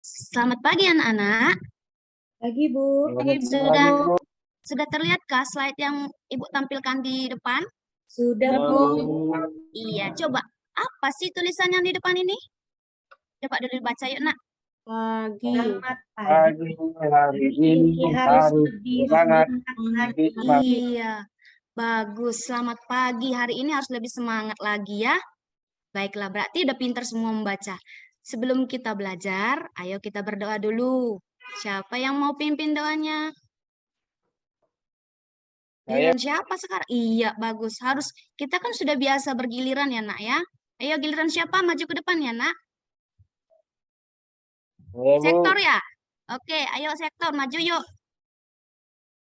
Selamat pagi anak-anak. Pagi, Bu. Sudah sudah terlihatkah slide yang Ibu tampilkan di depan? Sudah, Bu. Iya, coba apa sih tulisannya di depan ini? Coba dulu baca yuk, Nak. Pagi. Selamat pagi, hari ini Harus harus lebih semangat. Iya, bagus. Selamat pagi. Hari ini harus lebih semangat lagi ya. Baiklah, berarti udah pintar semua membaca. Sebelum kita belajar, ayo kita berdoa dulu. Siapa yang mau pimpin doanya? Giliran siapa sekarang? Iya, bagus. Harus, kita kan sudah biasa bergiliran ya, Nak ya. Ayo giliran siapa? Maju ke depan ya, Nak. Sektor ya? Oke, ayo sektor, maju yuk.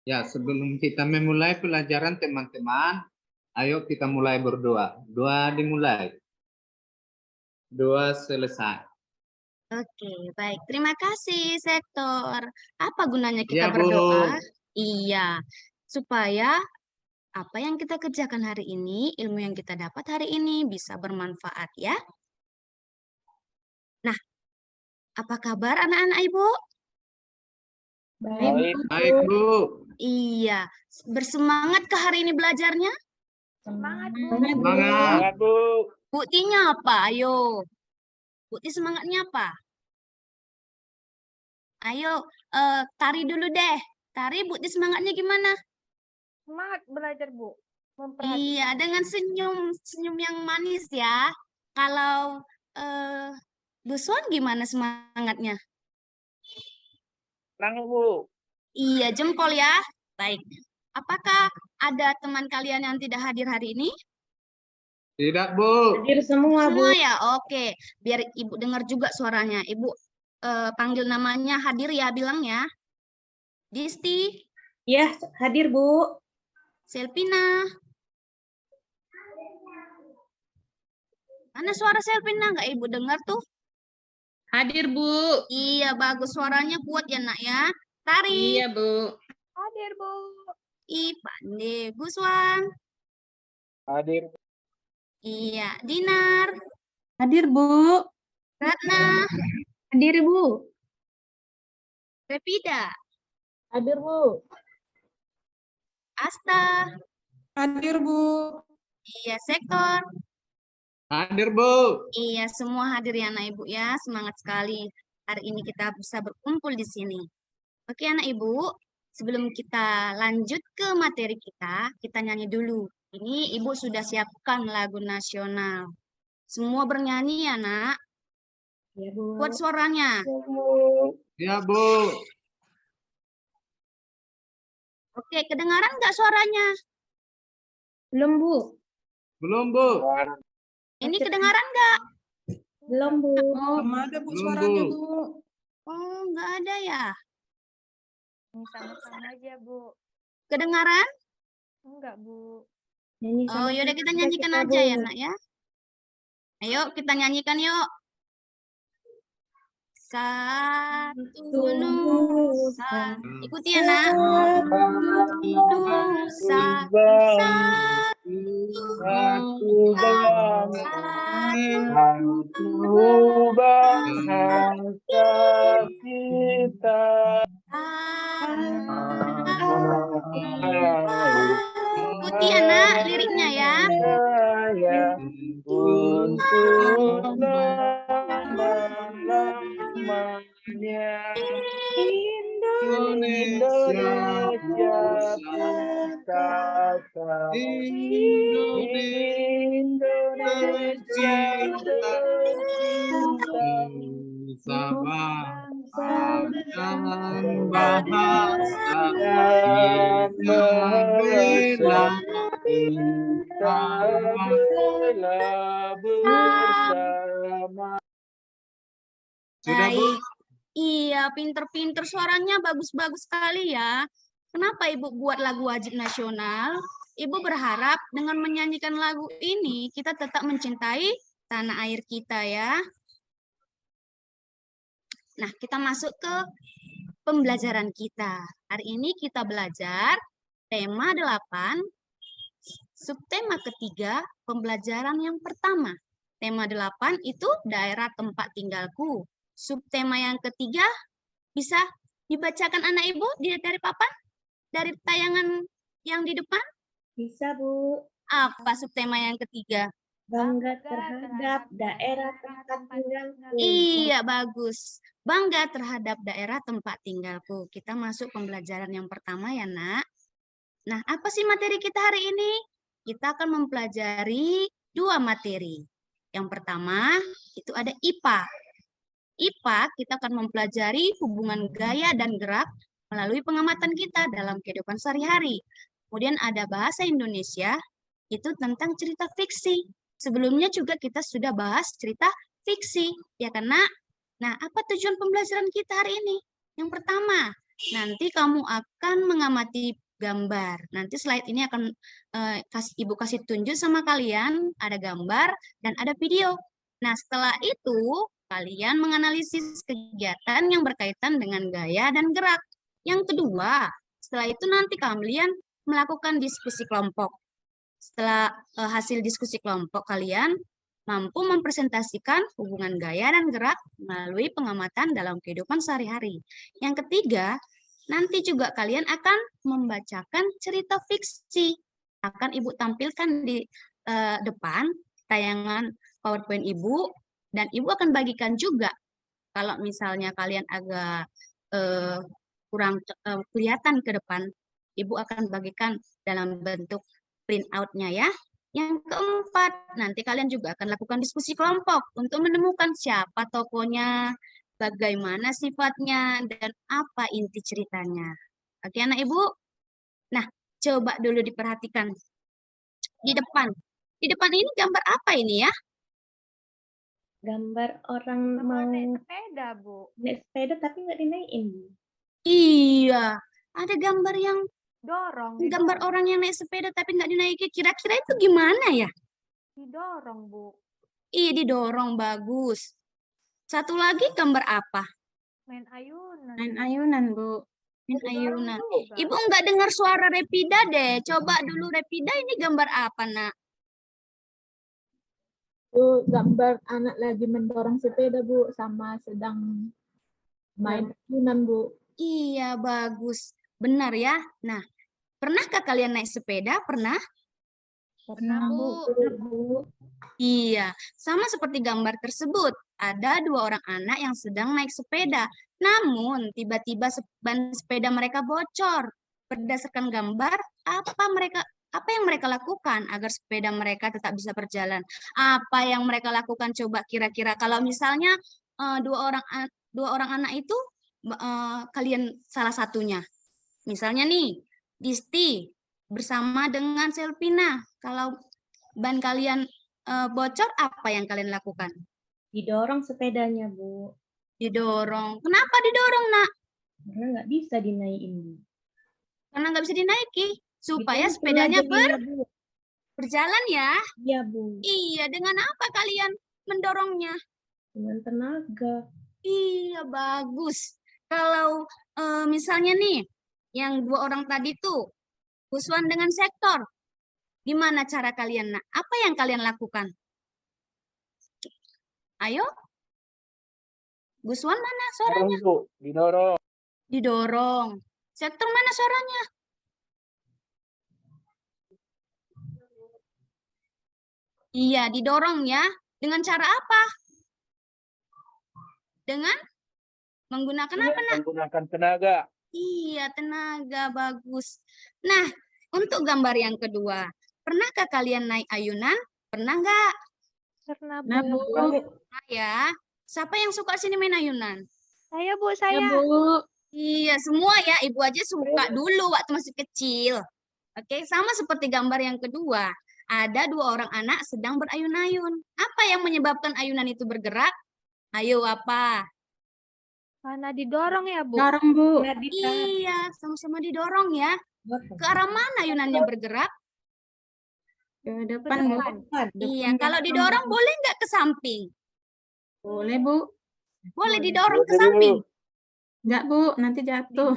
Ya, sebelum kita memulai pelajaran teman-teman, ayo kita mulai berdoa. Doa dimulai. Doa selesai. Oke, baik. Terima kasih, sektor. Apa gunanya kita Iya, Bu. berdoa? Iya, supaya apa yang kita kerjakan hari ini, ilmu yang kita dapat hari ini bisa bermanfaat ya. Nah, apa kabar anak-anak Ibu? Baik, Baik, Bu. Iya, bersemangat ke hari ini belajarnya? Semangat, Semangat. Bu. Buktinya apa? Ayo. Bukti semangatnya apa? Ayo, tari dulu deh. Tari bukti semangatnya gimana? Semangat belajar, Bu. Iya, dengan senyum yang manis ya. Kalau Bu Swan gimana semangatnya? Tenang, Bu. Iya, jempol ya. Baik. Apakah ada teman kalian yang tidak hadir hari ini? Tidak, Bu. Hadir semua, Bu. Semua ya? Oke. Biar Ibu dengar juga suaranya. Ibu panggil namanya hadir ya, bilang ya. Disti, Ya, hadir, Bu. Selvina. Mana suara Selvina? Nggak Ibu dengar tuh? Hadir, Bu. Iya, bagus. Suaranya kuat ya, Nak ya. Tari. Iya, Bu. Hadir, Bu. Ih, pandai. Bu Swan. Hadir. Iya, Dinar. Hadir, Bu. Ratna. Hadir, Bu. Revida. Hadir, Bu. Asta. Hadir, Bu. Iya, sektor. Hadir, Bu. Iya, semua hadir ya anak ibu ya. Semangat sekali. Hari ini kita bisa berkumpul di sini. Oke anak ibu, sebelum kita lanjut ke materi kita nyanyi dulu. Ini ibu sudah siapkan lagu nasional. Semua bernyanyi ya nak. Ya, Bu. Buat suaranya. Ya, Bu. Oke, kedengaran nggak suaranya? Belum, Bu. Belum, Bu. Ini kedengaran nggak? Belum, Bu. Belum ada, Bu, Belum, suaranya, Bu. Bu. Oh, nggak ada ya. Sama-sama aja, Bu. Kedengaran? Enggak, Bu. Oh, yaudah kita nyanyikan aja ya nak ya. Ayo kita nyanyikan yuk. Satu nusa. Ikuti ya nak. Nusa. Satu bangsa, satu bangsa kita. Ikuti ya nak liriknya ya. Saya untuk selama-lamanya. Indonesia pusaka. Indonesia Sabah dan bahasa dan bela kita bela bersama. Sudah, Bu? Baik. Iya, pinter-pinter suaranya bagus-bagus sekali ya. Kenapa Ibu buat lagu wajib nasional? Ibu berharap dengan menyanyikan lagu ini kita tetap mencintai tanah air kita ya. Nah, kita masuk ke pembelajaran kita. Hari ini kita belajar tema 8, subtema ketiga, pembelajaran yang pertama. Tema 8 itu daerah tempat tinggalku. subtema yang ketiga bisa dibacakan anak ibu dari papan, dari tayangan yang di depan? Bisa, Bu. Apa subtema yang ketiga? Bangga terhadap daerah tempat tinggalku. Iya, bagus. Bangga terhadap daerah tempat tinggalku. Kita masuk pembelajaran yang pertama ya, Nak. Nah, apa sih materi kita hari ini? Kita akan mempelajari 2 materi. Yang pertama, itu ada IPA. IPA, kita akan mempelajari hubungan gaya dan gerak melalui pengamatan kita dalam kehidupan sehari-hari. Kemudian ada bahasa Indonesia, itu tentang cerita fiksi. Sebelumnya juga kita sudah bahas cerita fiksi, ya kan, Nak? Nah, apa tujuan pembelajaran kita hari ini? Yang pertama, nanti kamu akan mengamati gambar. Nanti slide ini akan Ibu kasih tunjuk sama kalian, ada gambar dan ada video. Nah, setelah itu, kalian menganalisis kegiatan yang berkaitan dengan gaya dan gerak. Yang kedua, setelah itu nanti kalian melakukan diskusi kelompok. Setelah hasil diskusi kelompok, kalian mampu mempresentasikan hubungan gaya dan gerak melalui pengamatan dalam kehidupan sehari-hari. Yang ketiga, nanti juga kalian akan membacakan cerita fiksi. Akan Ibu tampilkan di depan tayangan PowerPoint Ibu, dan Ibu akan bagikan juga. Kalau misalnya kalian agak kurang kelihatan ke depan, Ibu akan bagikan dalam bentuk print out-nya ya. Yang keempat, nanti kalian juga akan lakukan diskusi kelompok untuk menemukan siapa tokohnya, bagaimana sifatnya, dan apa inti ceritanya. Oke, anak Ibu? Nah, coba dulu diperhatikan. Di depan. Di depan ini gambar apa ini ya? Gambar orang mau naik sepeda, Bu. naik sepeda tapi nggak dinaikin, Bu. Iya, ada gambar yang Dorong. gambar orang yang naik sepeda tapi nggak dinaiki. Kira-kira itu gimana ya? Didorong, Bu. Iya, didorong, bagus. Satu lagi gambar apa? Main ayunan. Main ayunan, Bu. Main Didorong ayunan. juga. Ibu nggak dengar suara Repida deh. Coba dulu Repida, ini gambar apa, Nak? Bu, gambar anak lagi mendorong sepeda, Bu, sama sedang main ayunan, Bu. Iya, bagus. Benar ya. Nah, pernahkah kalian naik sepeda? Pernah? Pernah, Bu. Iya, sama seperti gambar tersebut. Ada 2 orang anak yang sedang naik sepeda. Namun, tiba-tiba ban sepeda mereka bocor. Berdasarkan gambar, apa yang mereka lakukan agar sepeda mereka tetap bisa berjalan? Apa yang mereka lakukan coba kira-kira? Kalau misalnya 2 orang anak itu kalian salah satunya. Misalnya nih, Disti bersama dengan Selvina. Kalau ban kalian bocor, apa yang kalian lakukan? Didorong sepedanya, Bu. Didorong. Kenapa didorong, Nak? Karena nggak bisa dinaikin, Bu. Karena nggak bisa dinaiki. Supaya Dituntun sepedanya aja dia, Bu. berjalan ya. Iya, Bu. Iya, dengan apa kalian mendorongnya? Dengan tenaga. Iya, bagus. Kalau misalnya nih, yang 2 orang tadi tuh, Guswan dengan Sektor, gimana cara kalian, Nak? Apa yang kalian lakukan? Ayo. Guswan mana suaranya? Dorong, Bu. Didorong. Didorong. Sektor mana suaranya? Iya, didorong ya. Dengan cara apa? Dengan menggunakan apa, Nak? Menggunakan tenaga. Iya, tenaga, bagus. Nah, untuk gambar yang kedua, pernahkah kalian naik ayunan? Pernah nggak? Pernah, Bu. Nah, Bu. Nah, ya. Siapa yang suka sini main ayunan? Saya, Bu, Ya, saya. Bu. Iya, semua ya. Ibu aja suka dulu waktu masih kecil. Oke, sama seperti gambar yang kedua. Ada 2 orang anak sedang berayun-ayun. Apa yang menyebabkan ayunan itu bergerak? Ayo, apa? Karena didorong ya, Bu. Dorong, Bu. Nggak ditahan. Iya, sama-sama didorong ya. Ke arah mana ayunannya bergerak? Ke depan, Bu. Iya, kalau didorong boleh nggak ke samping? Boleh, Bu. Boleh didorong ke Boleh, Bu. samping? Enggak, Bu. Nanti jatuh.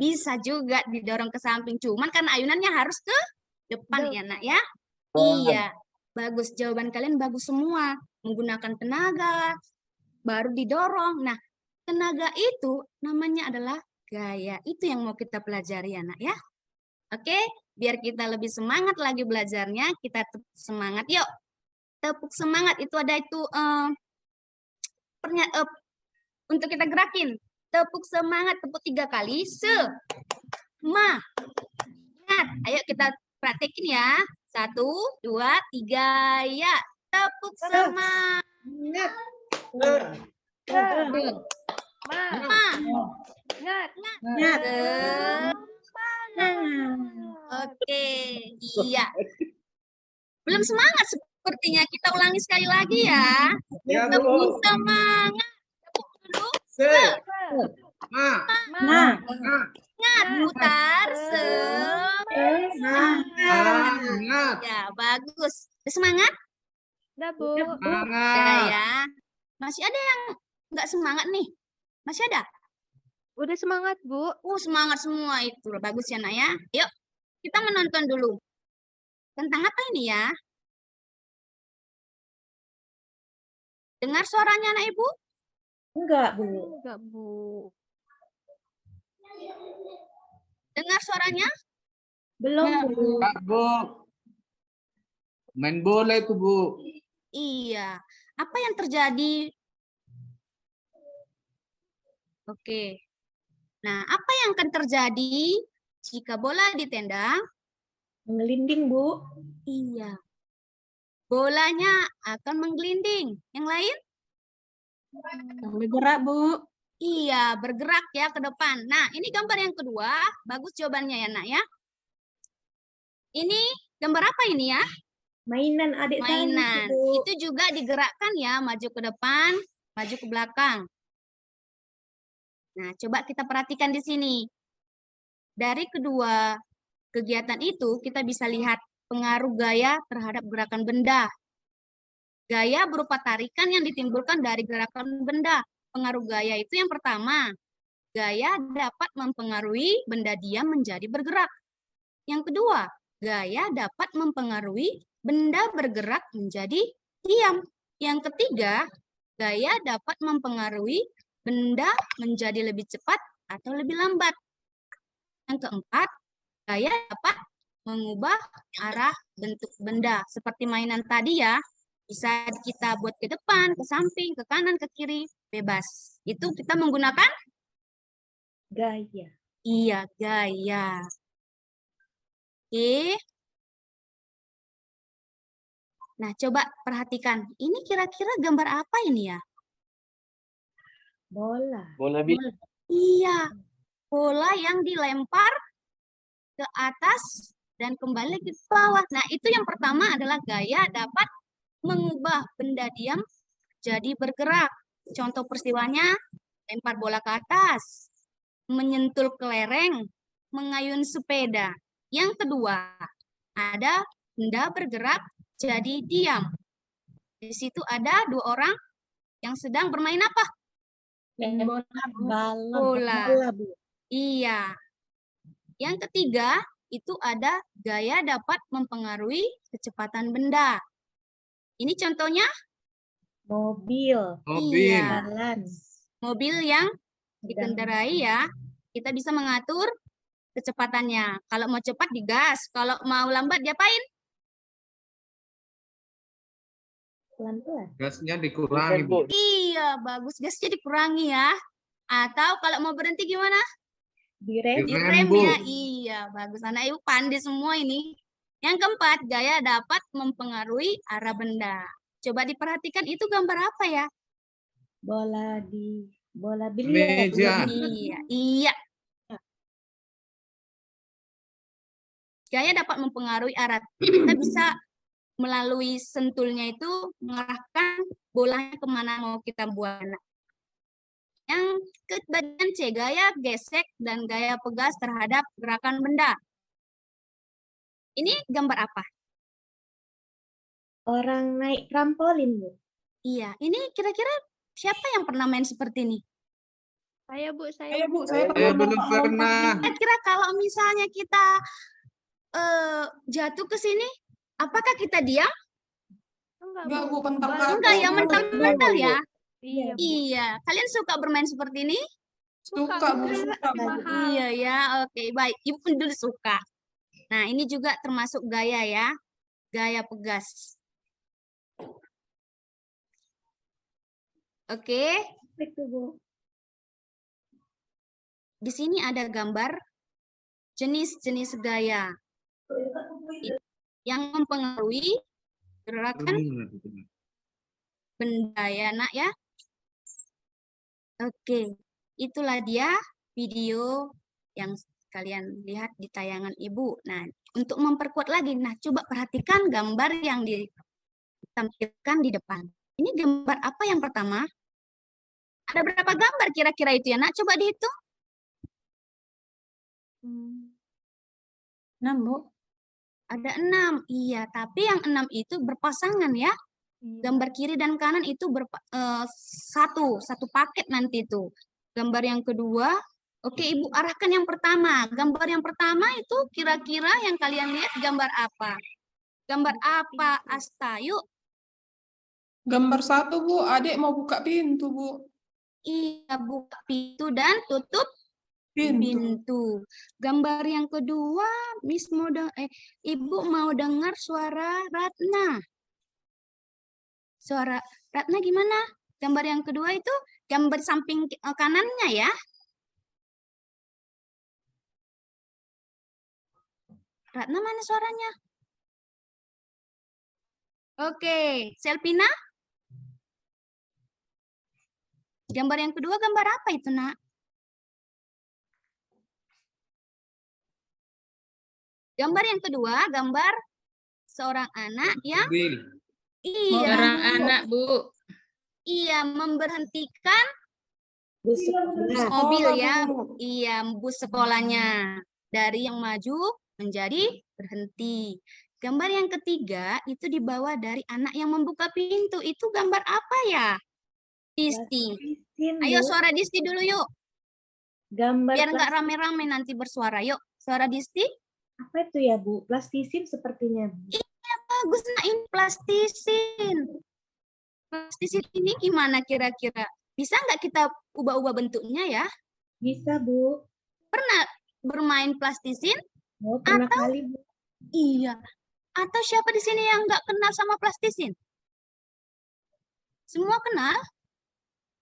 Bisa juga didorong ke samping. Cuman kan ayunannya harus ke depan ya, Nak ya? Depan. Iya, bagus. Jawaban kalian bagus semua. Menggunakan tenaga. baru didorong. Nah, tenaga itu namanya adalah gaya. Itu yang mau kita pelajari anak ya. Oke, biar kita lebih semangat lagi belajarnya, kita tepuk semangat. Yuk, tepuk semangat. Itu ada itu untuk kita gerakin. Tepuk semangat, tepuk 3 kali. Semangat. Ayo kita praktekin ya. 1, 2, 3, ya. Tepuk semangat. Semangat. Oke, iya. Belum semangat sepertinya. Kita ulangi sekali lagi ya. Ya, Bu. Tepuk semangat. Tepuk dulu. Semangat. Semangat. Putar. Semangat. Ya, bagus. Udah semangat? Udah, Bu. Ya, Semangat. ya. Masih ada yang nggak semangat nih? Masih ada? Udah semangat, Bu. Semangat semua itu. Bagus ya, Nak ya. Yuk, kita menonton dulu. Tentang apa ini ya? Dengar suaranya anak ibu? Enggak, Bu. Enggak, Bu. Dengar suaranya? Belum, Bu. Pak, Bu. Main bola itu, Bu. Iya. Apa yang terjadi? Oke. Nah, apa yang akan terjadi jika bola ditendang? Mengelinding, Bu. Iya. Bolanya akan menggelinding. Yang lain? Bergerak, Bu. Iya, bergerak ya ke depan. Nah, ini gambar yang kedua. Bagus jawabannya ya, Nak ya. Ini gambar apa ini ya? Mainan adik saya, Mainan. Bu. Itu juga digerakkan ya, maju ke depan, maju ke belakang. Nah, coba kita perhatikan di sini. Dari kedua kegiatan itu, kita bisa lihat pengaruh gaya terhadap gerakan benda. Gaya berupa tarikan yang ditimbulkan dari gerakan benda. Pengaruh gaya itu yang pertama, gaya dapat mempengaruhi benda diam menjadi bergerak. Yang kedua, gaya dapat mempengaruhi benda bergerak menjadi diam. Yang ketiga, gaya dapat mempengaruhi benda menjadi lebih cepat atau lebih lambat. Yang keempat, gaya dapat mengubah arah bentuk benda. Seperti mainan tadi ya, bisa kita buat ke depan, ke samping, ke kanan, ke kiri, bebas. Itu kita menggunakan Gaya. iya, gaya. Oke. Nah, coba perhatikan. Ini kira-kira gambar apa ini ya? Bola. Bola biru. Iya, bola yang dilempar ke atas dan kembali ke bawah. Nah, itu yang pertama adalah gaya dapat mengubah benda diam jadi bergerak. Contoh peristiwanya, lempar bola ke atas, menyentul kelereng, mengayun sepeda. Yang kedua, ada benda bergerak jadi diam. Di situ ada 2 orang yang sedang bermain apa? Bola. Bu. Iya. Yang ketiga, itu ada gaya dapat mempengaruhi kecepatan benda. Ini contohnya Mobil. Mobil. Iya. Jalan. mobil yang Sedang dikendarai ya. Kita bisa mengatur kecepatannya. Kalau mau cepat digas, kalau mau lambat diapain? pelan-pelan. Gasnya dikurangi, Bu. Iya, bagus. Gasnya dikurangi ya. Atau kalau mau berhenti gimana? Direm. Direm Bu. ya. Iya, bagus. Anak ibu pandai semua ini. Yang keempat, gaya dapat mempengaruhi arah benda. Coba diperhatikan itu gambar apa ya? Bola biliar. Meja. Iya, iya. Gaya dapat mempengaruhi arah. Kita bisa melalui sentulnya itu mengarahkan bolanya kemana mau kita buat. Yang ke bagian C, gaya gesek dan gaya pegas terhadap gerakan benda. Ini gambar apa? Orang naik trampolin, Bu. Iya, ini kira-kira siapa yang pernah main seperti ini? Saya, Bu. Saya belum pernah. Kira-kira kalau misalnya kita jatuh ke sini, apakah kita diam? Enggak, Enggak, Bu. Bu, pental Balik. Enggak ya, mental-mental ya. Iya, Bu. Iya, kalian suka bermain seperti ini? Suka, Bu. Tapi mahal. Iya ya, oke baik. Ibu pun dulu suka. Nah, ini juga termasuk gaya ya, gaya pegas. Oke, Itu, Bu. di sini ada gambar jenis-jenis gaya yang mempengaruhi gerakan benda ya, Nak ya. Oke, itulah dia video yang kalian lihat di tayangan Ibu. Nah, untuk memperkuat lagi, nah coba perhatikan gambar yang ditampilkan di depan. Ini gambar apa yang pertama? Ada berapa gambar kira-kira itu ya, Nak? Coba dihitung. 6, Bu. Ada 6. Iya, tapi yang 6 itu berpasangan ya. Iya. Gambar kiri dan kanan itu satu paket nanti itu. Gambar yang kedua, oke Ibu arahkan yang pertama. Gambar yang pertama itu kira-kira yang kalian lihat gambar apa? Gambar apa, Asta? Yuk. Gambar 1, Bu. Adik mau buka pintu, Bu. Iya, buka pintu dan tutup pintu. Gambar yang kedua, Ibu mau dengar suara Ratna. Suara Ratna gimana? Gambar yang kedua itu gambar samping kanannya ya. Ratna mana suaranya? Oke, Selvina. Gambar yang kedua gambar apa itu, Nak? Gambar yang kedua gambar seorang anak yang Seorang anak, Bu. Iya, memberhentikan Bus sekolah. mobil ya. Iya, bus sekolahnya. Dari yang maju menjadi berhenti. Gambar yang ketiga itu dibawa dari anak yang membuka pintu. Itu gambar apa ya? Disti. Ayo suara Disti dulu yuk. Gambar Biar nggak rame-rame nanti bersuara. Yuk, suara Disti. apa itu ya, Bu? Plastisin sepertinya, Bu. Bagus, nah ini plastisin. Plastisin ini gimana kira-kira? Bisa nggak kita ubah-ubah bentuknya ya? Bisa, Bu. Pernah bermain plastisin? Oh, pernah Atau- kali, Bu. Iya. Atau siapa di sini yang nggak kenal sama plastisin? Semua kenal?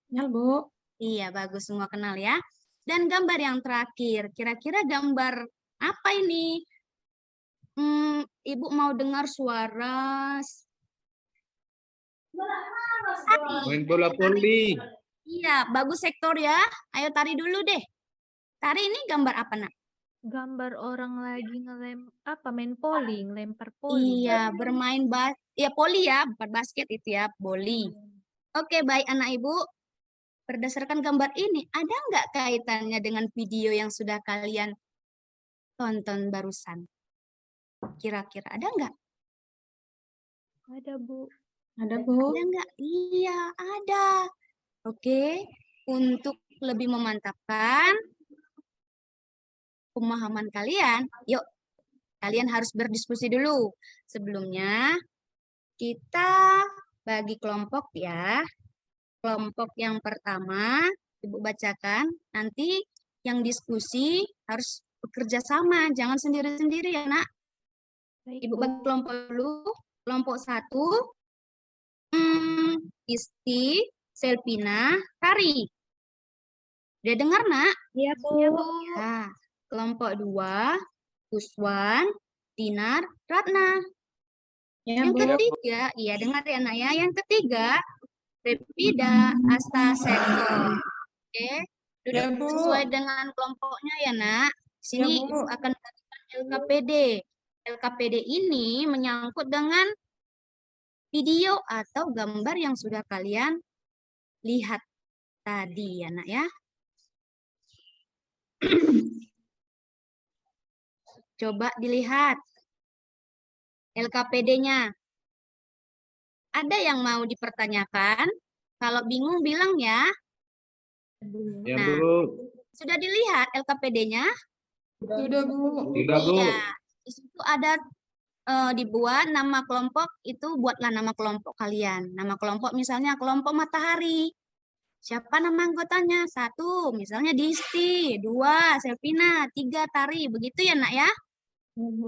Kenal, Bu. Iya, bagus. Semua kenal ya. Dan gambar yang terakhir. Kira-kira gambar apa ini? Ibu mau dengar suara Main bola voli. Iya, bagus sektor ya. Ayo tari dulu deh. Tari ini gambar apa, Nak? Gambar orang lagi main polling, lempar polling. Iya, bermain poli ya, bukan basket itu ya, voli. Oke, baik anak Ibu. Berdasarkan gambar ini, ada nggak kaitannya dengan video yang sudah kalian tonton barusan? Kira-kira ada nggak? Ada, Bu. Ada, Bu. Ada nggak? Iya, ada. Oke, untuk lebih memantapkan pemahaman kalian, yuk kalian harus berdiskusi dulu. Sebelumnya, kita bagi kelompok ya. Kelompok yang pertama, Ibu bacakan. Nanti yang diskusi harus bekerja sama, jangan sendiri-sendiri ya, Nak. Baik, Ibu Bu. bagi kelompok dulu. Kelompok 1, Isti, Selvina, Tari. Udah dengar, Nak? Iya, Bu. Iya, Bu. Nah, kelompok 2, Uswan, Dinar, Ratna. Ya, Yang Bu. ketiga, iya dengar ya, Nak ya. Yang ketiga, Repida, Asta, Sektor. Oke, duduk Ya, Bu. sesuai dengan kelompoknya ya, Nak. Sini Ya, Bu. Ibu akan berikan LKPD. LKPD ini menyangkut dengan video atau gambar yang sudah kalian lihat tadi ya, Nak ya. Coba dilihat LKPD-nya. Ada yang mau dipertanyakan? Kalau bingung bilang ya. Ya, Nah. Bu. Sudah dilihat LKPD-nya? Sudah, Bu. Sudah, Bu. Iya. Di situ ada dibuat nama kelompok, itu buatlah nama kelompok kalian. Nama kelompok misalnya kelompok matahari. Siapa nama anggotanya? 1, misalnya Disti. 2, Selvina. 3, Tari. Begitu ya, Nak ya?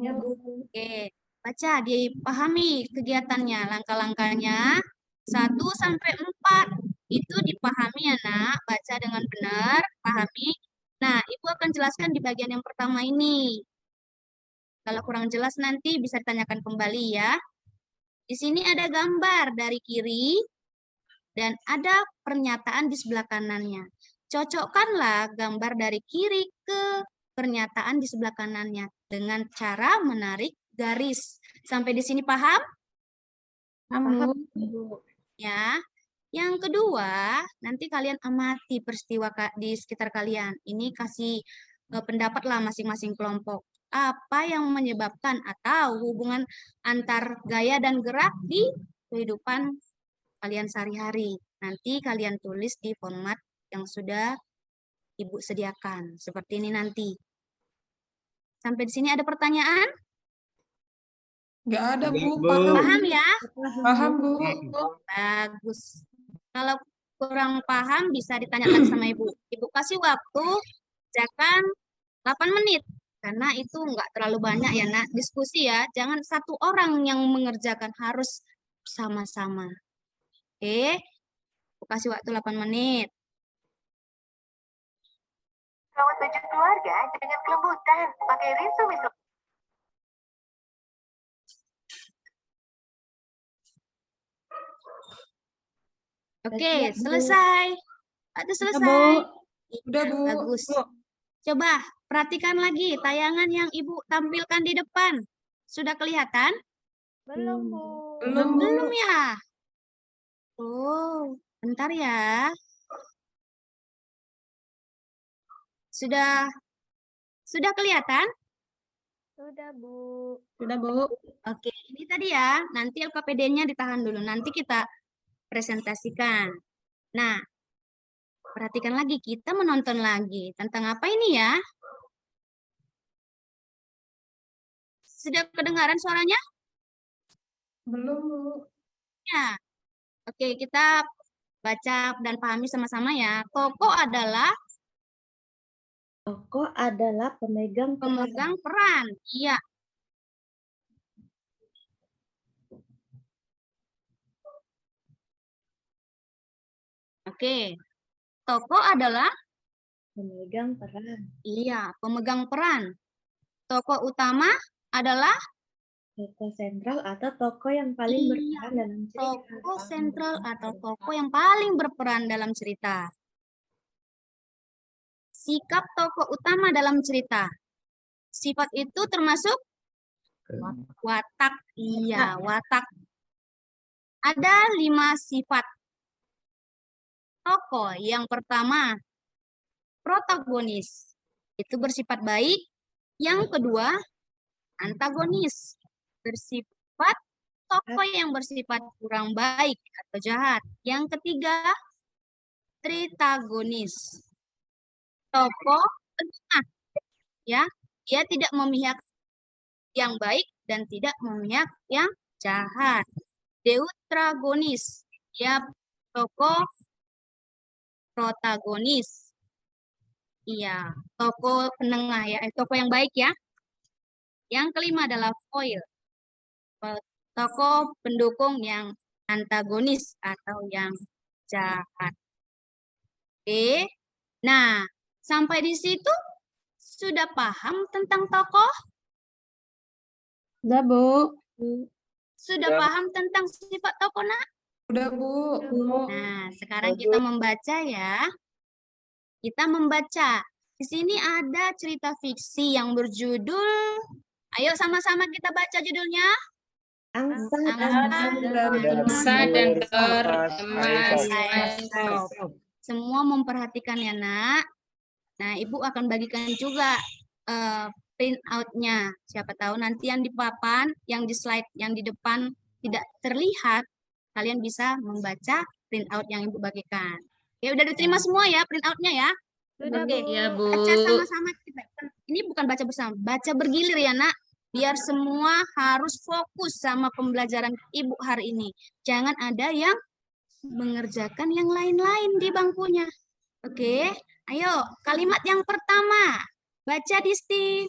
Ya, Bu. Oke, baca, dipahami kegiatannya, langkah-langkahnya 1 sampai 4. Itu dipahami ya, Nak. Baca dengan benar, pahami. Nah, Ibu akan jelaskan di bagian yang pertama ini. Kalau kurang jelas nanti bisa ditanyakan kembali ya. Di sini ada gambar dari kiri dan ada pernyataan di sebelah kanannya. Cocokkanlah gambar dari kiri ke pernyataan di sebelah kanannya dengan cara menarik garis. Sampai di sini paham? Paham, Bu. Bu. Ya. Yang kedua, nanti kalian amati peristiwa di sekitar kalian. Ini kasih pendapatlah masing-masing kelompok. Apa yang menyebabkan atau hubungan antar gaya dan gerak di kehidupan kalian sehari-hari. Nanti kalian tulis di format yang sudah Ibu sediakan. Seperti ini nanti. Sampai di sini ada pertanyaan? Nggak ada, Bu. Bu. Paham. Paham ya? Paham, Bu. Bagus. Kalau kurang paham bisa ditanyakan sama Ibu. Ibu kasih waktu kerjakan 8 menit. Karena itu nggak terlalu banyak ya, Nak. Diskusi ya. Jangan satu orang yang mengerjakan, harus sama-sama. Oke. Ibu kasih waktu 8 menit. Rawat baju keluarga dengan kelembutan. Pakai Rinso Miso. Oke, Siap, Bu. selesai. Itu Bu. selesai. Udah, Bu. Bagus. Coba perhatikan lagi tayangan yang Ibu tampilkan di depan. Sudah kelihatan? Belum, Bu. Belum, Bu. Belum ya? Oh, bentar ya. Sudah kelihatan? Sudah, Bu. Sudah, Bu. Oke, ini tadi ya. Nanti LKPD-nya ditahan dulu. Nanti kita presentasikan. Nah, perhatikan lagi. Kita menonton lagi. Tentang apa ini ya? Sudah kedengaran suaranya? Belum, Bu. Ya. Oke, kita baca dan pahami sama-sama ya. Tokoh adalah Tokoh adalah pemegang peran. Iya. Oke. Tokoh adalah pemegang peran. iya, pemegang peran. Tokoh utama adalah Tokoh sentral atau tokoh yang paling Iya, berperan dalam cerita. tokoh sentral atau tokoh yang paling berperan dalam cerita. Sikap tokoh utama dalam cerita. Sifat itu termasuk watak. Iya, watak. Ada 5 sifat. Tokoh yang pertama, protagonis. Itu bersifat baik. Yang kedua, antagonis. Bersifat tokoh yang bersifat kurang baik atau jahat. Yang ketiga, tritagonis. Tokoh tengah, ya, dia tidak memihak yang baik dan tidak memihak yang jahat. Deuteragonis, dia tokoh protagonis. Iya, tokoh penengah ya, tokoh yang baik ya. Yang kelima adalah foil, tokoh pendukung yang antagonis atau yang jahat. Oke, nah sampai di situ sudah paham tentang tokoh? Sudah, Bu. Sudah Sudah. paham tentang sifat tokoh, Nak? Udah, Bu. Nah, sekarang kita membaca ya. Kita membaca. Di sini ada cerita fiksi yang berjudul, ayo sama-sama kita baca judulnya. Angsa Angsa dan emas. Semua memperhatikan ya, Nak. Nah, Ibu akan bagikan juga print out-nya. Siapa tahu nanti yang di papan, yang di slide, yang di depan tidak terlihat, kalian bisa membaca print out yang Ibu bagikan. Ya, udah diterima semua ya print out-nya ya? Sudah, Oke. Bu. Ya, Bu. Baca sama-sama kita. Ini bukan baca bersama, baca bergilir ya, Nak. Biar semua harus fokus sama pembelajaran Ibu hari ini. Jangan ada yang mengerjakan yang lain-lain di bangkunya. Oke, ayo kalimat yang pertama. Baca Disti.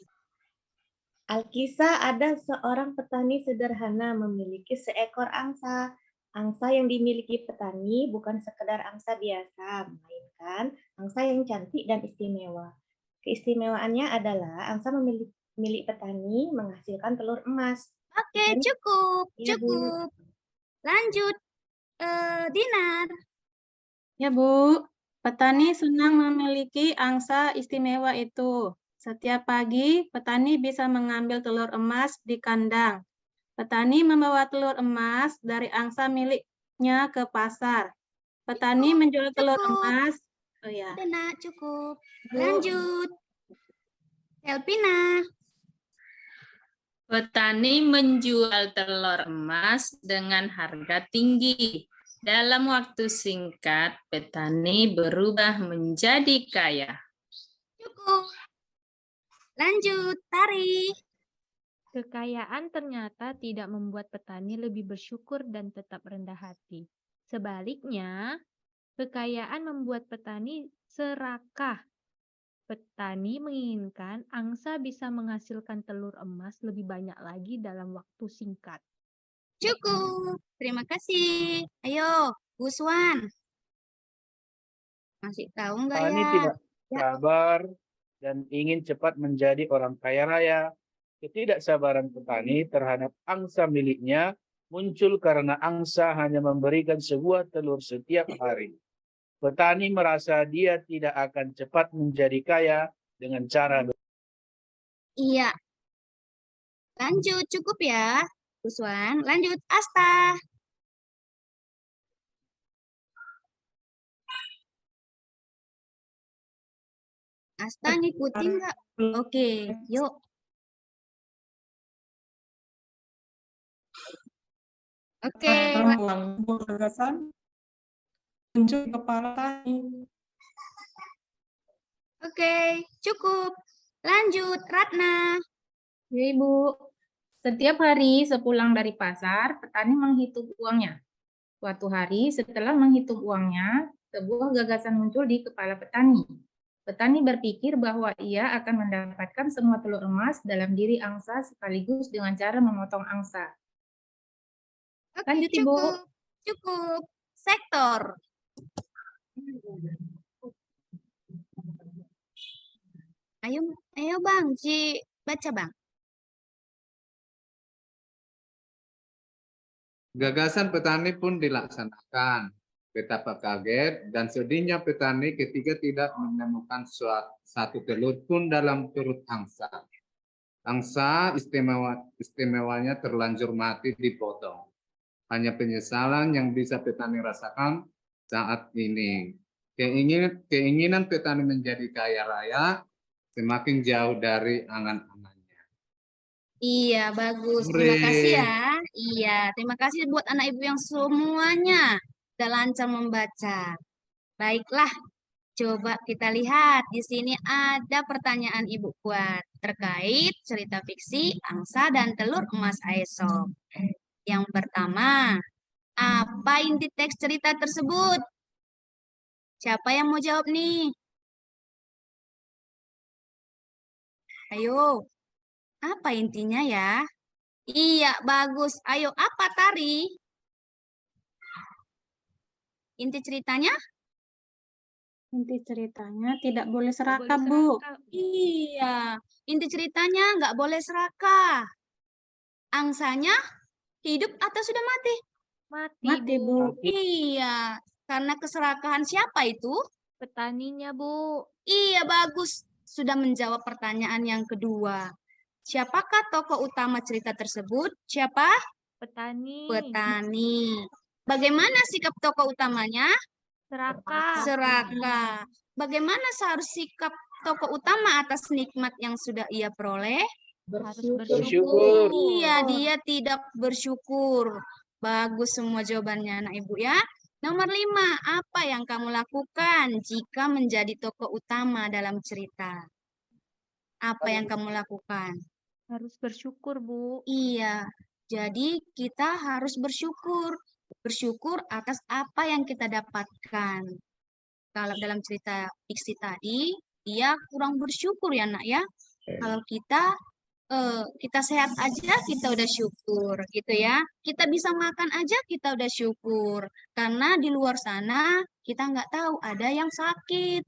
Alkisah, ada seorang petani sederhana memiliki seekor angsa. Angsa yang dimiliki petani bukan sekedar angsa biasa, melainkan angsa yang cantik dan istimewa. Keistimewaannya adalah angsa milik petani menghasilkan telur emas. Oke, Oke. cukup, Iya, Bu. cukup. Lanjut, Dinar. Ya, Bu. Petani senang memiliki angsa istimewa itu. Setiap pagi, petani bisa mengambil telur emas di kandang. Petani membawa telur emas dari angsa miliknya ke pasar. Petani menjual telur cukup. emas. Oh ya. Udah, Nak, cukup. Lanjut. Elpina. Petani menjual telur emas dengan harga tinggi. Dalam waktu singkat, petani berubah menjadi kaya. Cukup. Lanjut, Tari. Kekayaan ternyata tidak membuat petani lebih bersyukur dan tetap rendah hati. Sebaliknya, kekayaan membuat petani serakah. Petani menginginkan angsa bisa menghasilkan telur emas lebih banyak lagi dalam waktu singkat. Cukup. Terima kasih. Ayo, Bu Swan. Masih tahu nggak Petani ya? tidak Ya. sabar dan ingin cepat menjadi orang kaya raya. Ketidaksabaran petani terhadap angsa miliknya muncul karena angsa hanya memberikan sebuah telur setiap hari. Petani merasa dia tidak akan cepat menjadi kaya dengan cara Iya. Lanjut, cukup ya, Bu Swan. Lanjut, Asta. Asta ngikutin nggak? Oke, yuk. Oke, Uang gagasan muncul di kepala tani. oke, cukup. Lanjut, Ratna. Ya, Ibu. Setiap hari sepulang dari pasar, petani menghitung uangnya. Suatu hari setelah menghitung uangnya, sebuah gagasan muncul di kepala petani. Petani berpikir bahwa ia akan mendapatkan semua telur emas dalam diri angsa sekaligus dengan cara memotong angsa. Oke, Lanjut, Ibu. cukup. Cukup. Sektor. Ayo Bang, baca Bang. Gagasan petani pun dilaksanakan. Betapa kaget dan sedihnya petani ketika tidak menemukan satu telur pun dalam perut angsa. Angsa istimewanya terlanjur mati dipotong. Hanya penyesalan yang bisa petani rasakan saat ini. Keinginan petani menjadi kaya raya semakin jauh dari angan-angannya. Iya, bagus. Terima kasih ya. Iya, terima kasih buat anak ibu yang semuanya sudah lancar membaca. Baiklah, coba kita lihat. Di sini ada pertanyaan ibu buat terkait cerita fiksi angsa dan telur emas Aesop. Yang pertama, apa inti teks cerita tersebut? Siapa yang mau jawab nih? Ayo. Apa intinya ya? Iya, bagus. Ayo, apa Tari? Inti ceritanya? Inti ceritanya tidak boleh Nggak serakah, boleh Bu. serakah. Iya, inti ceritanya nggak boleh serakah. Angsanya hidup atau sudah mati? Mati, Bu. Iya, karena keserakahan siapa itu? Petaninya, Bu. Iya, bagus. Sudah menjawab pertanyaan yang kedua. Siapakah tokoh utama cerita tersebut? Siapa? Petani. Petani. Bagaimana sikap tokoh utamanya? Serakah. Serakah. Bagaimana seharusnya sikap tokoh utama atas nikmat yang sudah ia peroleh? Harus bersyukur. Iya, dia tidak bersyukur. Bagus semua jawabannya anak ibu ya. Nomor 5, apa yang kamu lakukan jika menjadi tokoh utama dalam cerita? Apa yang kamu lakukan? Harus bersyukur, Bu. Iya, jadi kita harus bersyukur. bersyukur atas apa yang kita dapatkan. Kalau dalam cerita fiksi tadi, dia kurang bersyukur ya nak ya. Kalau kita sehat aja, kita udah syukur gitu ya. Kita bisa makan aja, kita udah syukur. Karena di luar sana kita nggak tahu ada yang sakit.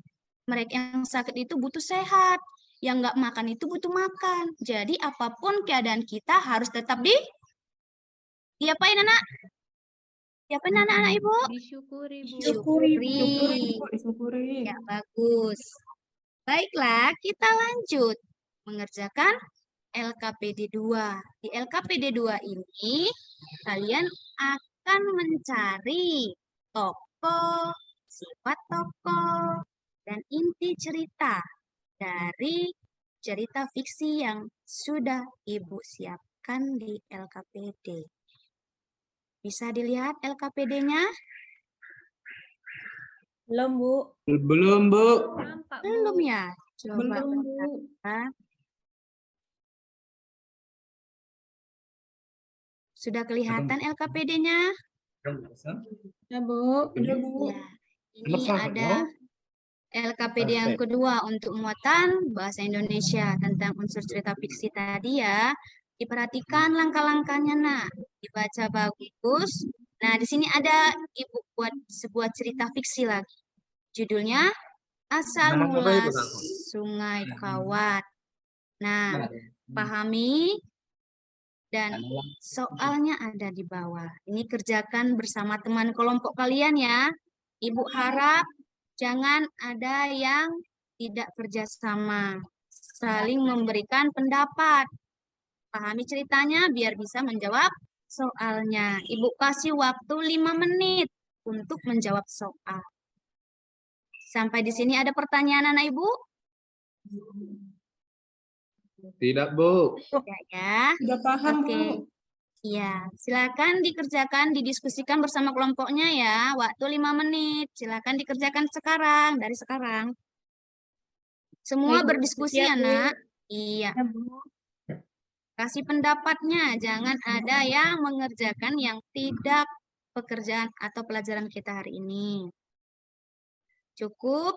Mereka yang sakit itu butuh sehat. Yang nggak makan itu butuh makan. Jadi apapun keadaan kita harus tetap diapain anak? Diapain anak-anak ibu? Disyukuri, Bu. Disyukuri. Ya, bagus. Baiklah, kita lanjut mengerjakan LKPD 2. Di LKPD 2 ini, kalian akan mencari tokoh, sifat tokoh, dan inti cerita dari cerita fiksi yang sudah Ibu siapkan di LKPD. Bisa dilihat LKPD-nya? Belum, Bu. Belum, Bu. Nampak, Bu. Belum ya? Coba Belum, Bu. bentar. Sudah kelihatan LKPD-nya? Ya, Bu. Udah, Bu. Ya, ini ada LKPD yang kedua untuk muatan bahasa Indonesia tentang unsur cerita fiksi tadi ya. Diperhatikan langkah-langkahnya, nak. Dibaca bagus. Nah, di sini ada Ibu buat sebuah cerita fiksi lagi. Judulnya Asal Mula Sungai Kawat. Nah, pahami dan soalnya ada di bawah. Ini kerjakan bersama teman kelompok kalian ya. Ibu harap jangan ada yang tidak kerjasama. Saling memberikan pendapat. Pahami ceritanya biar bisa menjawab soalnya. Ibu kasih waktu 5 menit untuk menjawab soal. Sampai di sini ada pertanyaan anak Ibu? Tidak, Bu. Ya. Sudah paham, Oke. Bu. Iya, silakan dikerjakan, didiskusikan bersama kelompoknya ya. Waktu 5 menit. Silakan dikerjakan sekarang, dari sekarang. Semua Baik, Bu. berdiskusi ya, Siap, Bu. nak. Iya. Ya, Bu. Kasih pendapatnya, jangan ada yang mengerjakan yang tidak pekerjaan atau pelajaran kita hari ini. Cukup?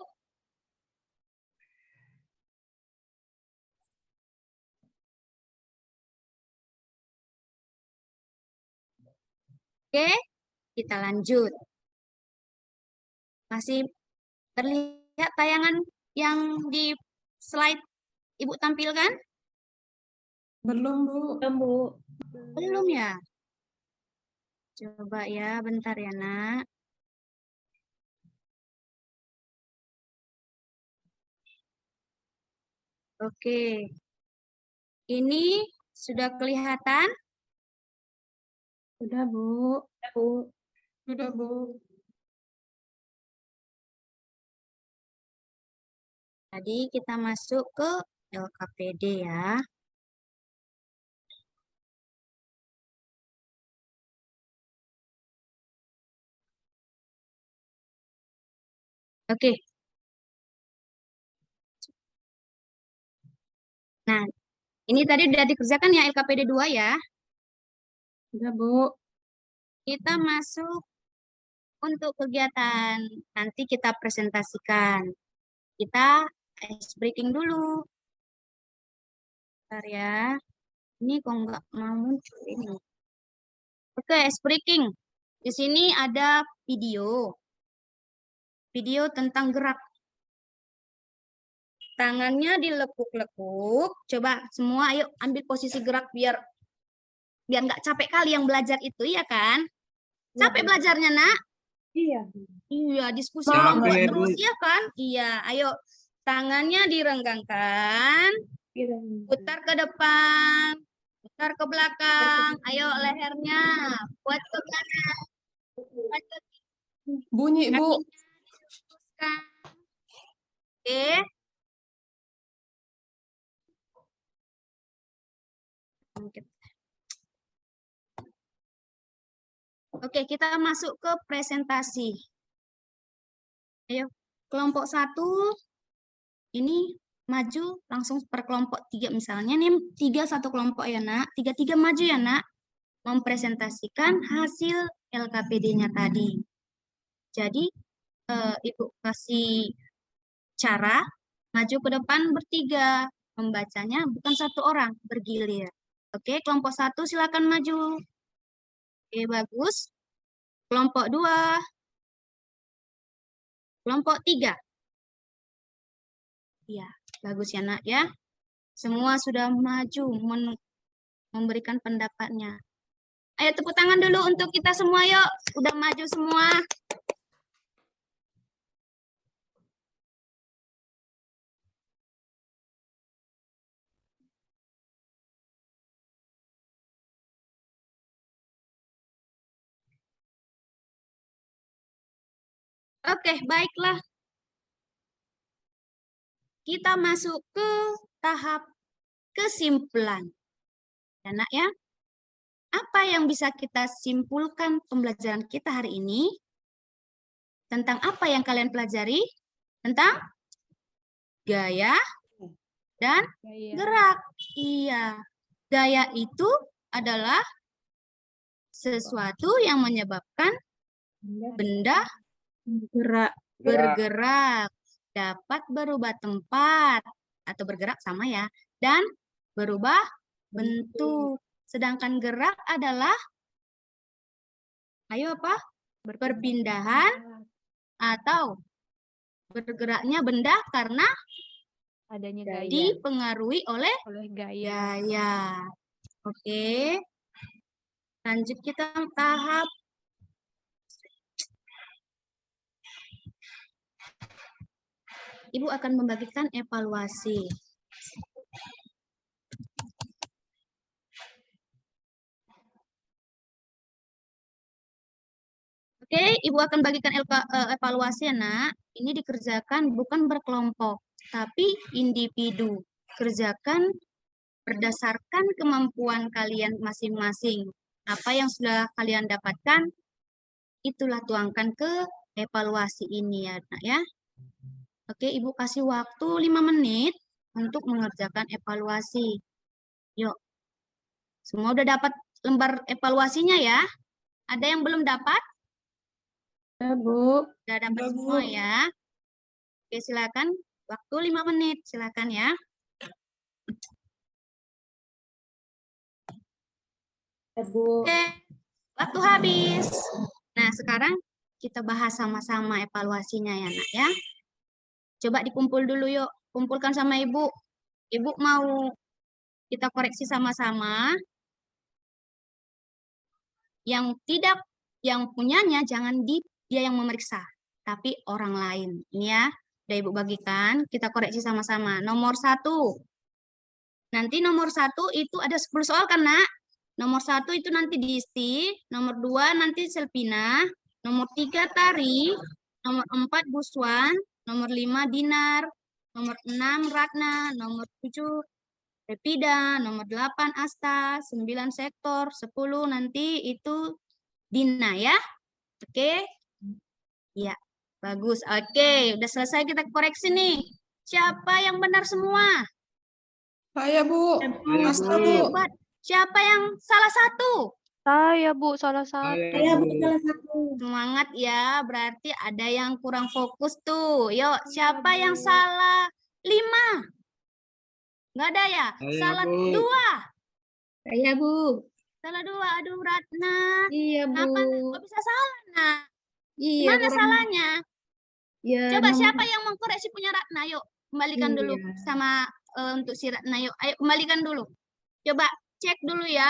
Oke, kita lanjut. Masih terlihat tayangan yang di slide Ibu tampilkan? Belum, Bu. Belum, Bu. Belum ya? Coba ya, bentar ya, nak. Oke. Ini sudah kelihatan? Sudah, Bu. Ya, Bu. Sudah, Bu. Tadi kita masuk ke LKPD ya. Oke. Nah, ini tadi sudah dikerjakan ya LKPD 2 ya. Sudah, Bu. Kita masuk untuk kegiatan. Nanti kita presentasikan. Kita ice breaking dulu. Bentar ya. Ini kok nggak mau muncul ini. Oke, ice breaking. Di sini ada video. Video tentang gerak. Tangannya dilekuk-lekuk. Coba semua ayo ambil posisi gerak biar nggak capek kali yang belajar itu ya kan? Capek belajarnya, nak? Iya. Iya, diskusi Capek, kelompok Bu. terus ya kan? Iya, ayo tangannya direnggangkan, Iya. putar ke depan, putar ke belakang. Ayo lehernya buat ke belakang. Buat ke Bunyi, Bu. kanan. Oke. Oke, kita masuk ke presentasi. Ayo, kelompok 1 ini maju langsung per kelompok 3 misalnya. Nih 3 satu kelompok ya, nak. 3-3 maju ya, nak. Mempresentasikan hasil LKPD-nya tadi. Jadi, Ibu kasih cara maju ke depan bertiga. Membacanya bukan satu orang, bergilir. Oke, kelompok 1 silakan maju. Oke, bagus. Kelompok 2. Kelompok 3. Ya, bagus ya nak ya. Semua sudah maju memberikan pendapatnya. Ayo tepuk tangan dulu untuk kita semua yuk. Udah maju semua. Oke, baiklah. Kita masuk ke tahap kesimpulan. Ya, nak ya. Apa yang bisa kita simpulkan pembelajaran kita hari ini? Tentang apa yang kalian pelajari? Tentang gaya dan gerak. Iya. Gaya itu adalah sesuatu yang menyebabkan benda bergerak, dapat berubah tempat atau bergerak sama ya, dan berubah bentuk. Sedangkan gerak adalah, ayo apa? Perpindahan atau bergeraknya benda karena adanya gaya. dipengaruhi oleh Gaya. gaya. Oke. Lanjut kita tahap Ibu akan membagikan evaluasi. Oke, Ibu akan bagikan evaluasi ya, nak. Ini dikerjakan bukan berkelompok, tapi individu. Kerjakan berdasarkan kemampuan kalian masing-masing. Apa yang sudah kalian dapatkan, itulah tuangkan ke evaluasi ini ya, nak ya. Oke, Ibu kasih waktu 5 menit untuk mengerjakan evaluasi. Yuk. Semua udah dapat lembar evaluasinya ya? Ada yang belum dapat? Ya, Bu. Udah dapat Udah, Bu. semua ya? Oke, silakan. Waktu 5 menit, silakan ya. Bu. Oke, waktu habis. Nah, sekarang kita bahas sama-sama evaluasinya ya, nak ya. Coba dikumpul dulu yuk. Kumpulkan sama Ibu. Ibu mau kita koreksi sama-sama. Yang tidak, yang punyanya jangan dia yang memeriksa, tapi orang lain. Ini ya, udah Ibu bagikan. Kita koreksi sama-sama. Nomor 1. Nanti nomor 1 itu ada 10 soal kan, nak? Nomor 1 itu nanti Disti, nomor 2 nanti Selvina, nomor 3 Tari, nomor 4 Buswan, nomor 5 Dinar, nomor 6 Ratna, nomor 7 Repida, nomor 8 Asta, 9 Sektor, 10 nanti itu Dina ya. Oke? Ya, bagus. Oke, udah selesai kita koreksi nih. Siapa yang benar semua? Saya, Bu. Asta, Bu. Hebat. Siapa yang salah satu? Saya, Bu, salah satu. Saya Bu salah satu. Semangat ya, berarti ada yang kurang fokus tuh. Yuk, siapa yang salah 5? Nggak ada ya? Saya, Salah Bu. 2. Saya, Bu. Salah 2. Aduh, Ratna. Iya, Bu. Kenapa kok bisa salah, nak? Iya, Gimana salahnya? Ya, Coba siapa yang mengkoreksi punya Ratna? Yuk, kembalikan dulu Iya. sama untuk si Ratna. Yuk, ayo kembalikan dulu. Coba cek dulu ya.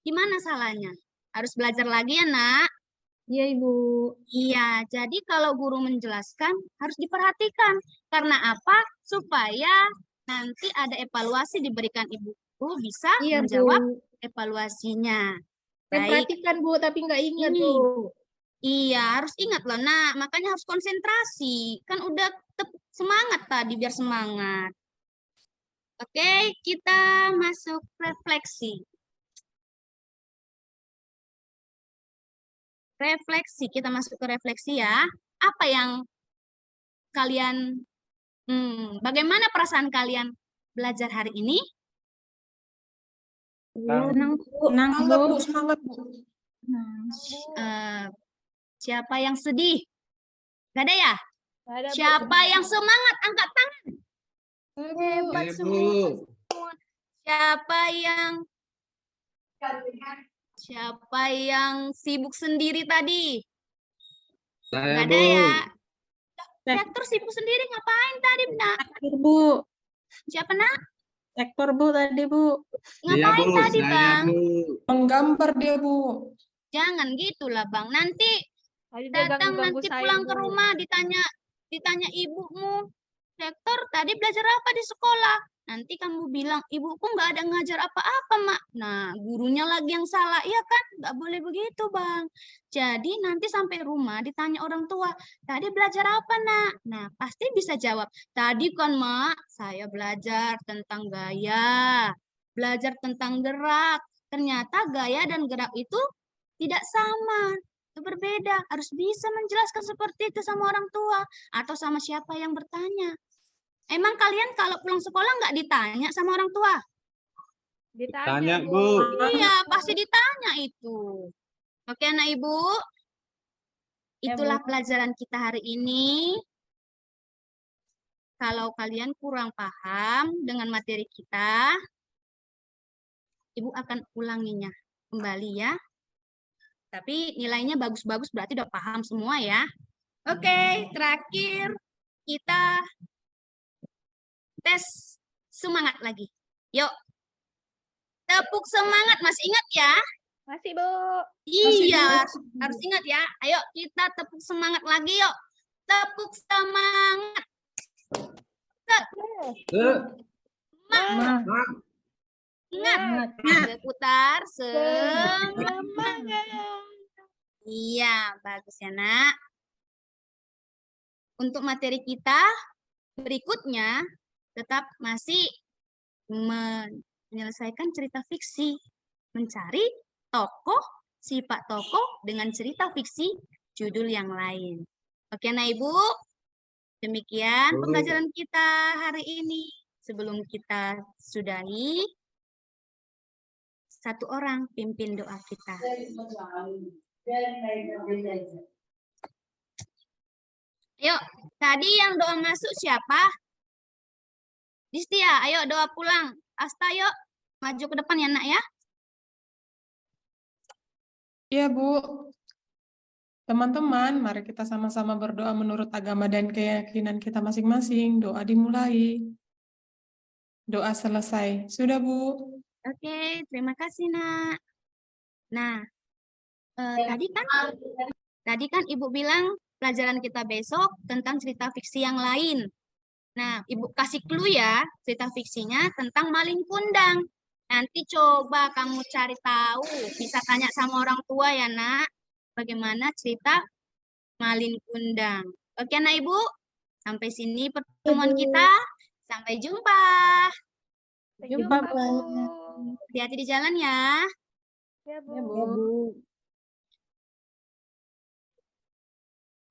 Gimana salahnya? Harus belajar lagi ya, nak. Iya, Ibu. Iya, jadi kalau guru menjelaskan harus diperhatikan. Karena apa? Supaya nanti ada evaluasi diberikan ibu bisa Iya, menjawab Bu. evaluasinya. Saya Baik. perhatikan, Bu, tapi nggak ingat, Ini. Bu. Iya, harus ingat loh, nak. Makanya harus konsentrasi. Kan udah semangat tadi, biar semangat. Oke, kita masuk refleksi. Refleksi, kita masuk ke refleksi ya. Apa yang kalian, bagaimana perasaan kalian belajar hari ini? Senang, Bu. Semangat, Bu. Semangat, Bu. Siapa yang sedih? Gak ada ya? Nggak ada, Bu. Siapa yang semangat? Angkat tangan. Hebat Ibu. semua. Siapa yang sibuk sendiri tadi? Saya, Gak ada Bu. ya? Rektor sibuk sendiri ngapain tadi, Nak? Bu, Siapa, Nak? rektor Bu tadi Bu. Iya, Ngapain Bu. tadi, Saya, Bang? Bu. Menggambar dia Bu. Jangan gitulah, Bang. Nanti Tadi dia datang ganggu-ganggu nanti saya, pulang ke Bu. rumah ditanya ibumu, Rektor tadi belajar apa di sekolah? Nanti kamu bilang, ibuku nggak ada ngajar apa-apa, Mak. Nah, gurunya lagi yang salah, iya kan? Nggak boleh begitu, Bang. Jadi nanti sampai rumah ditanya orang tua, tadi belajar apa, Nak? Nah, pasti bisa jawab, tadi kan, Mak, saya belajar tentang gaya, belajar tentang gerak. Ternyata gaya dan gerak itu tidak sama. Itu berbeda, harus bisa menjelaskan seperti itu sama orang tua atau sama siapa yang bertanya. Emang kalian kalau pulang sekolah nggak ditanya sama orang tua? Ditanya, Tanya, Bu. Bu. Iya, pasti ditanya itu. Oke, anak ibu, itulah pelajaran kita hari ini. Kalau kalian kurang paham dengan materi kita, ibu akan ulanginya kembali ya. Tapi nilainya bagus-bagus berarti udah paham semua ya. Oke, terakhir kita tes semangat lagi. Yuk. Tepuk semangat, masih ingat ya? Masih, Bu. Iya, harus ingat ya. Ayo kita tepuk semangat lagi yuk. Tepuk semangat. Semangat. Ingat. Putar semangat. Iya, bagus ya, Nak. Untuk materi kita berikutnya tetap masih menyelesaikan cerita fiksi, mencari tokoh, sifat tokoh dengan cerita fiksi judul yang lain. Oke, nah Ibu, demikian pembelajaran kita hari ini. Sebelum kita sudahi, satu orang pimpin doa kita. Yuk, tadi yang doa masuk siapa? Distia, ayo doa pulang. Asta, yuk, maju ke depan ya, Nak ya. Iya Bu. Teman-teman, mari kita sama-sama berdoa menurut agama dan keyakinan kita masing-masing. Doa dimulai. Doa selesai. Sudah Bu. Oke, terima kasih, Nak. Nah, tadi kan Ibu bilang pelajaran kita besok tentang cerita fiksi yang lain. Nah, Ibu kasih clue ya, cerita fiksinya tentang maling kundang. Nanti coba kamu cari tahu, bisa tanya sama orang tua ya, Nak, bagaimana cerita maling kundang. Oke, Nak Ibu, sampai sini pertemuan kita. Sampai jumpa. Sampai jumpa, Bu. Hati-hati di jalan ya. Ya, Bu. Ya, Bu.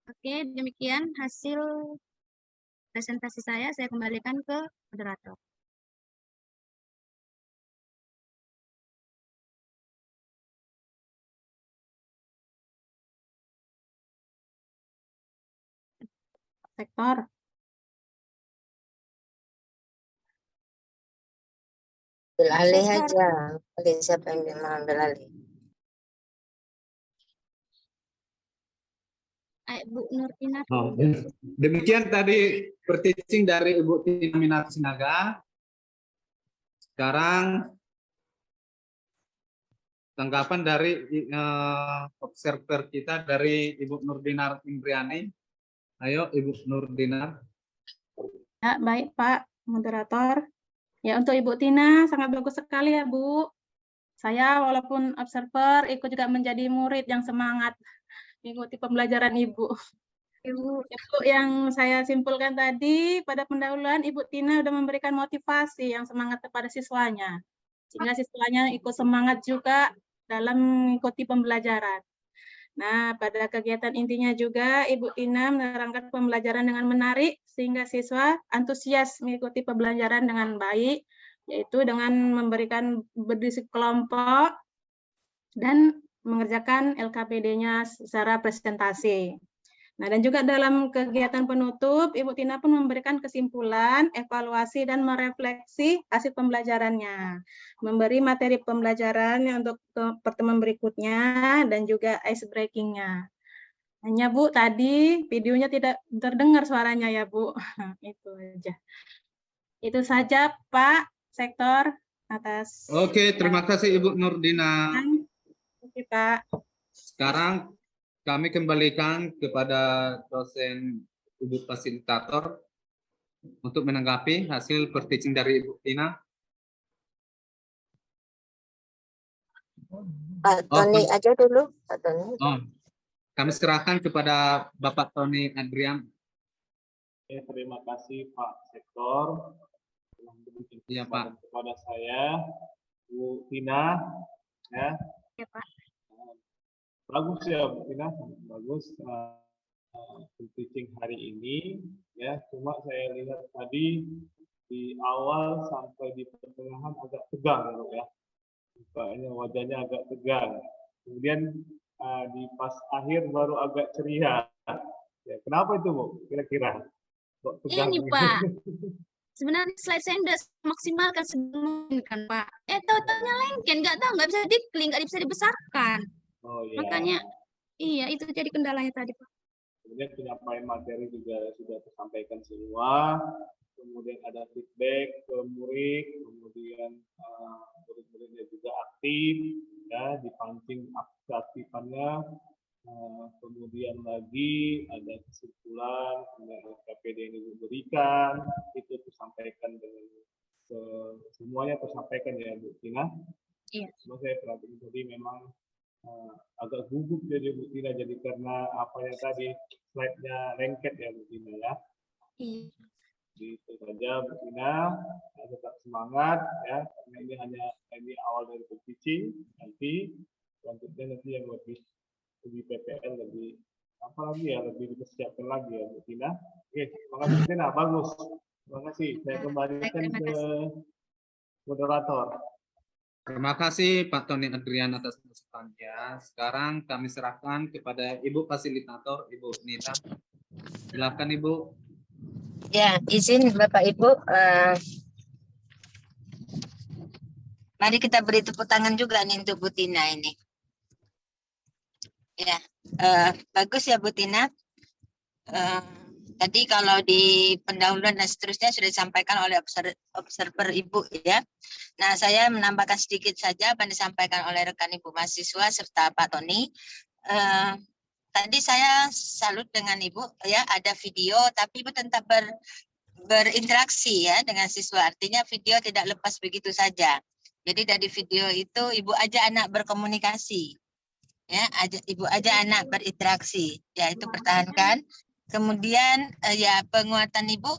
Oke, demikian hasil presentasi saya kembalikan ke moderator. Sektor. Ambil alih aja. Siapa yang mau ambil alih? Bu Nurtina. Demikian tadi perteaching dari Ibu Tina Minat Sinaga. Sekarang tanggapan dari observer kita dari Ibu Nurdinar Imbriani. Ayo Ibu Nurdinar. Ya, baik Pak Moderator. Ya, untuk Ibu Tina sangat bagus sekali ya Bu. Saya walaupun observer ikut juga menjadi murid yang semangat mengikuti pembelajaran Ibu. Ibu yang saya simpulkan tadi pada pendahuluan Ibu Tina sudah memberikan motivasi yang semangat kepada siswanya. Sehingga siswanya ikut semangat juga dalam mengikuti pembelajaran. Nah, pada kegiatan intinya juga Ibu Tina menerangkan pembelajaran dengan menarik sehingga siswa antusias mengikuti pembelajaran dengan baik, yaitu dengan memberikan berdiskusi kelompok dan mengerjakan LKPD-nya secara presentasi. Nah, dan juga dalam kegiatan penutup, Ibu Tina pun memberikan kesimpulan, evaluasi, dan merefleksi hasil pembelajarannya. Memberi materi pembelajaran untuk pertemuan berikutnya, dan juga ice breaking-nya. Hanya Bu, tadi videonya tidak terdengar suaranya ya Bu. Itu aja. Itu saja Pak Sektor atas. Oke, terima kasih Ibu Nurdina. Oke Pak. Sekarang kami kembalikan kepada dosen Ibu Fasilitator untuk menanggapi hasil per-teaching dari Ibu Tina. Pak Tony aja dulu, Pak Tony. Oh, kami serahkan kepada Bapak Tony Adrian. Terima kasih Pak Sektor. Iya Pak. Kepada saya, Bu Tina, ya. Ya Pak. Bagus ya Bu Tina, bagus teaching hari ini, ya. Cuma saya lihat tadi di awal sampai di pertengahan agak tegang ya. Kayaknya wajahnya agak tegang. Kemudian di pas akhir baru agak ceria. Ya, kenapa itu Bu? Kira-kira? Kok tegang? Ini Pak. Sebenarnya slide saya udah maksimalkan sebelum kan Pak. Tahu-taunya lengket, nggak bisa diklik, nggak bisa dibesarkan. Oh iya. Makanya, iya itu jadi kendalanya tadi Pak. Kemudian penyampaian materi juga sudah tersampaikan semua. Kemudian ada feedback ke murid, kemudian murid-muridnya juga aktif, ya dipancing aktifannya. Kemudian lagi ada kesimpulan KPD yang diberikan, itu tersampaikan dengan semuanya tersampaikan ya Bu Tina. Iya. Cuma saya perhatikan tadi memang agak gugup jadi Bu Tina, jadi karena apanya tadi slide-nya lengket ya Bu Tina ya. Iya. Itu saja Bu Tina, tetap semangat ya, karena ini awal dari teaching, nanti selanjutnya nanti yang lebih PPL lebih apa lagi ya, lebih dipersiapkan lagi ya Bu Tina. Oke, terima kasih Bu Tina, bagus. Terima kasih. Saya kembalikan ke moderator. Terima kasih Pak Tony Adrian atas masukannya. Sekarang kami serahkan kepada Ibu Fasilitator, Ibu Nita. Silakan Ibu. Ya, izin Bapak Ibu. Mari kita beri tepuk tangan juga nih untuk Bu Tina ini. Ya, bagus ya Bu Tina. Tadi kalau di pendahuluan dan seterusnya sudah disampaikan oleh observer Ibu ya. Nah, saya menambahkan sedikit saja apa yang disampaikan oleh rekan Ibu mahasiswa serta Pak Tony. Tadi saya salut dengan Ibu ya, ada video tapi Ibu tetap berinteraksi ya dengan siswa. Artinya video tidak lepas begitu saja. Jadi dari video itu Ibu ajak anak berkomunikasi. Ya, Ibu ajak anak berinteraksi. Ya, itu pertahankan. Kemudian ya penguatan Ibu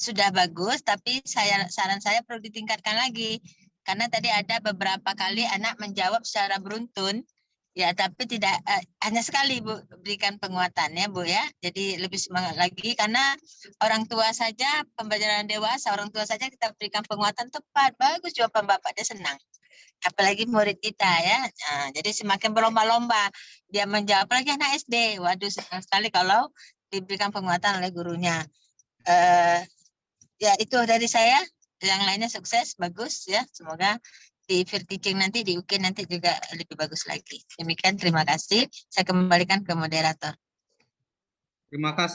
sudah bagus, tapi saran saya perlu ditingkatkan lagi. Karena tadi ada beberapa kali anak menjawab secara beruntun. Ya, tapi tidak hanya sekali Bu berikan penguatan ya Bu ya. Jadi lebih semangat lagi karena orang tua saja, pembelajaran dewasa, orang tua saja kita berikan penguatan tepat. Bagus jawaban Bapak, dia senang. Apalagi murid kita ya. Nah, jadi semakin berlomba-lomba dia menjawab, lagi anak SD. Waduh, senang sekali kalau diberikan penguatan oleh gurunya. Ya itu dari saya. Yang lainnya sukses, bagus ya. Semoga di field teaching nanti, di UK nanti juga lebih bagus lagi. Demikian, terima kasih. Saya kembalikan ke moderator. Terima kasih.